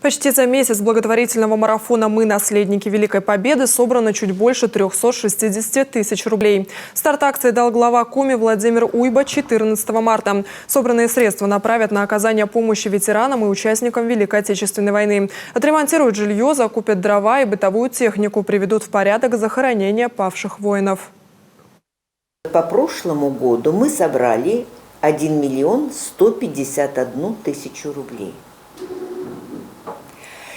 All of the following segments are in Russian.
Почти за месяц благотворительного марафона «Мы наследники Великой Победы» собрано чуть больше 360 тысяч рублей. Старт акции дал глава Коми Владимир Уйба 14 марта. Собранные средства направят на оказание помощи ветеранам и участникам Великой Отечественной войны. Отремонтируют жилье, закупят дрова и бытовую технику, приведут в порядок захоронения павших воинов. По прошлому году мы собрали 1 151 000 рублей.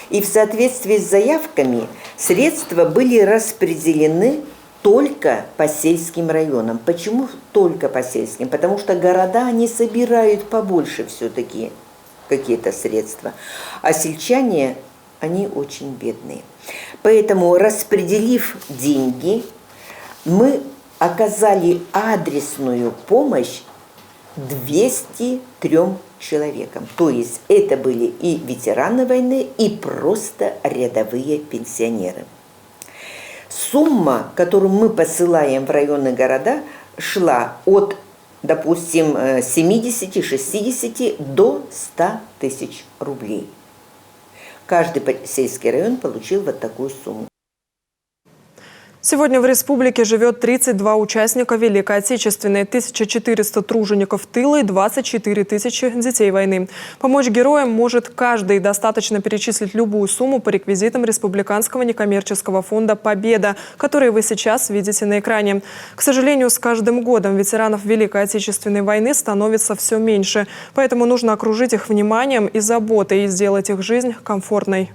И в соответствии с заявками средства были распределены только по сельским районам. Почему только по сельским? Потому что города, они собирают побольше все-таки какие-то средства. А сельчане, они очень бедные. Поэтому, распределив деньги, мы оказали адресную помощь 203 человекам. То есть это были и ветераны войны, и просто рядовые пенсионеры. Сумма, которую мы посылаем в районные города, шла от, допустим, 70-60 до 100 тысяч рублей. Каждый сельский район получил вот такую сумму. Сегодня в республике живет 32 участника Великой Отечественной, 1400 тружеников тыла и 24 тысячи детей войны. Помочь героям может каждый. Достаточно перечислить любую сумму по реквизитам Республиканского некоммерческого фонда «Победа», которые вы сейчас видите на экране. К сожалению, с каждым годом ветеранов Великой Отечественной войны становится все меньше. Поэтому нужно окружить их вниманием и заботой и сделать их жизнь комфортной.